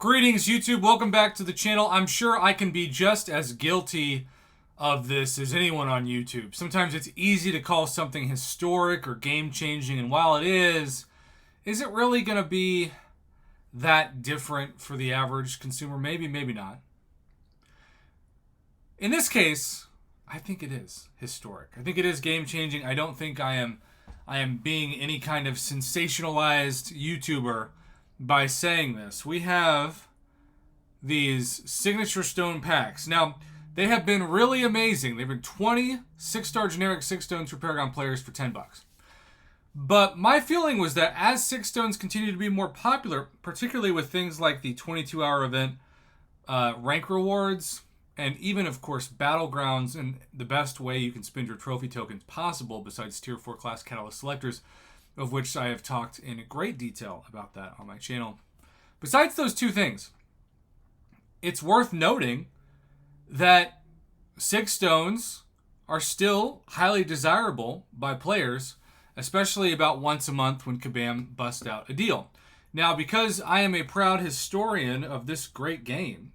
Greetings, YouTube. Welcome back to the channel. I'm sure I can be just as guilty of this as anyone on YouTube. Sometimes it's easy to call something historic or game-changing, and while it is it really going to be that different for the average consumer? Maybe, maybe not. In this case, I think it is historic. I think it is game-changing. I don't think I am being any kind of sensationalized YouTuber by saying this. We have these signature stone packs. Now, they have been really amazing. They've been 20 6-star generic 6 stones for Paragon players for $10. But my feeling was that as 6 stones continue to be more popular, particularly with things like the 22-hour event, rank rewards, and even, of course, battlegrounds, and the best way you can spend your trophy tokens possible besides tier 4 class catalyst selectors, of which I have talked in great detail about that on my channel. Besides those two things, it's worth noting that 6 stones are still highly desirable by players, especially about once a month when Kabam busts out a deal. Now, because I am a proud historian of this great game,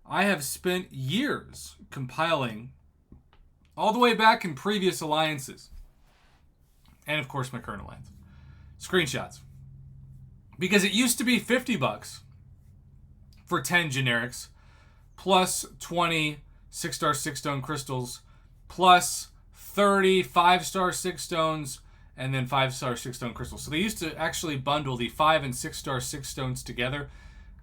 I have spent years compiling all the way back in previous alliances, and of course my current alliance, screenshots. Because it used to be $50 for 10 generics, plus 20 6-star 6-stone crystals, plus 30 5-star 6 stones, and then 5-star 6-stone crystals. So they used to actually bundle the 5 and 6-star 6 stones together.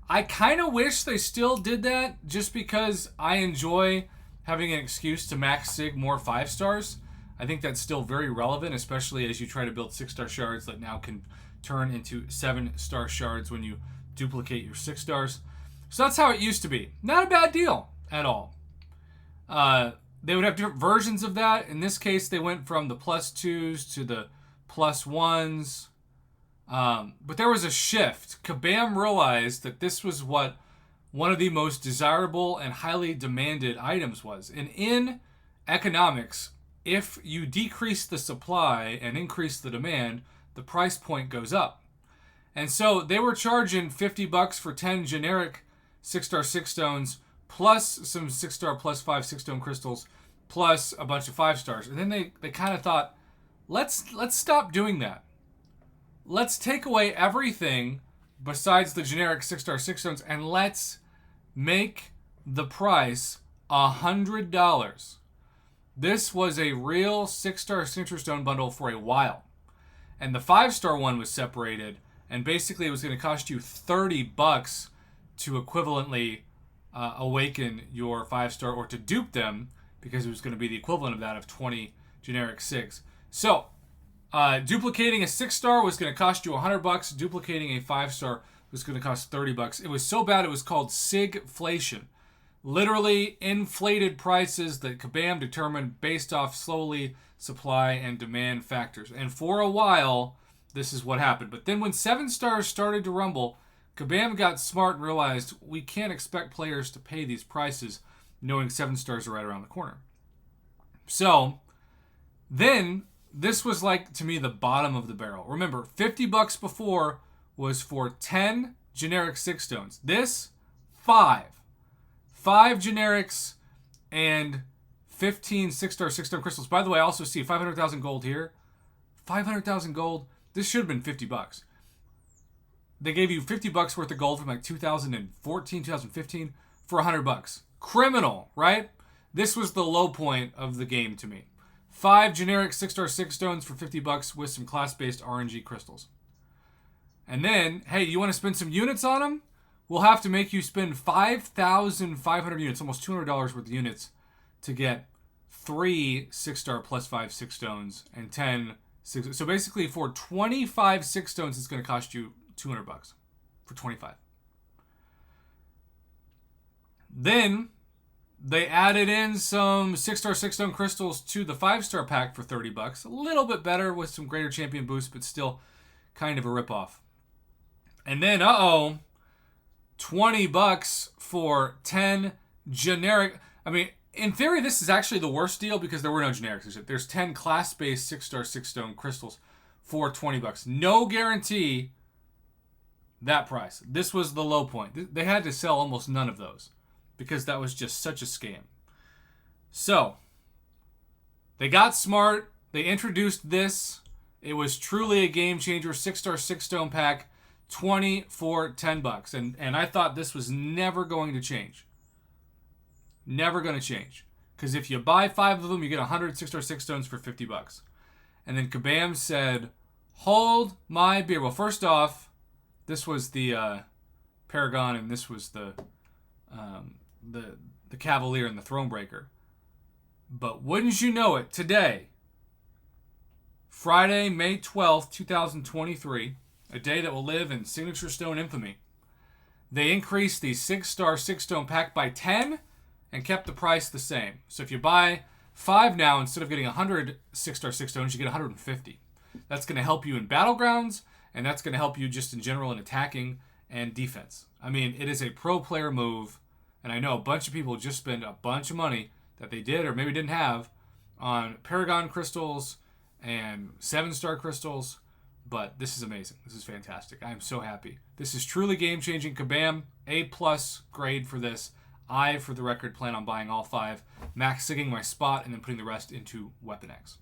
I kind of wish they still did that, just because I enjoy having an excuse to max sig more 5 stars. I think that's still very relevant, especially as you try to build 6-star shards that now can turn into 7-star shards when you duplicate your 6 stars. So that's how it used to be. Not a bad deal at all. They would have different versions of that. In this case, they went from the +2s to the +1s. But there was a shift. Kabam realized that this was what one of the most desirable and highly demanded items was. And in economics, if you decrease the supply and increase the demand, the price point goes up. And so they were charging $50 for 10 generic 6-star 6 stones, plus some 6-star +5 6-stone crystals, plus a bunch of 5 stars. And then they kind of thought, let's stop doing that. Let's take away everything besides the generic 6-star 6 stones, and let's make the price $100. This was a real 6-star signature stone bundle for a while. And the 5-star one was separated, and basically it was going to cost you $30 to equivalently awaken your 5-star, or to dupe them, because it was going to be the equivalent of that of 20 generic 6. So, duplicating a 6-star was going to cost you $100. Duplicating a 5-star was going to cost $30. It was so bad it was called sigflation. Literally inflated prices that Kabam determined based off slowly supply and demand factors. And for a while, this is what happened. But then when 7 stars started to rumble, Kabam got smart and realized we can't expect players to pay these prices knowing 7 stars are right around the corner. So then this was, like, to me, the bottom of the barrel. Remember, $50 before was for 10 generic 6 stones. This, 5 generics and 15 6-star 6-stone crystals. By the way, I also see 500,000 gold here. 500,000 gold. This should have been $50. They gave you $50 worth of gold from like 2014, 2015 for $100. Criminal, right? This was the low point of the game to me. 5 generic 6-star 6 stones for $50 with some class-based RNG crystals. And then, hey, you want to spend some units on them? We'll have to make you spend 5,500 units, almost $200 worth of units, to get 3 6-star +5 6 stones and 10 6. So basically, for 25 6 stones, it's going to cost you $200 for 25. Then they added in some 6-star 6-stone crystals to the 5-star pack for $30. A little bit better with some greater champion boost, but still kind of a ripoff. And then, $20 for 10 generic. I mean, in theory, this is actually the worst deal because there were no generics. There's 10 class-based 6-star 6-stone crystals for $20. No guarantee that price. This was the low point. They had to sell almost none of those because that was just such a scam. So, they got smart. They introduced this. It was truly a game changer. 6-star, 6-stone pack, 20 for $10. And I thought this was never going to change. Never going to change. Because if you buy 5 of them, you get 100 6-star, 6-stones for $50. And then Kabam said, hold my beer. Well, first off, this was the Paragon, and this was the Cavalier and the Thronebreaker. But wouldn't you know it, today, Friday, May 12th, 2023, a day that will live in Signature Stone infamy, they increased the 6-star, 6-stone pack by 10 and kept the price the same. So if you buy 5 now, instead of getting 100 6-star, 6-stones, you get 150. That's going to help you in battlegrounds, and that's going to help you just in general in attacking and defense. I mean, it is a pro player move, and I know a bunch of people just spend a bunch of money that they did or maybe didn't have on Paragon crystals and 7-star crystals, but this is amazing. This is fantastic. I am so happy. This is truly game-changing. Kabam, A+ grade for this. I, for the record, plan on buying all 5, max-sigging my spot, and then putting the rest into Weapon X.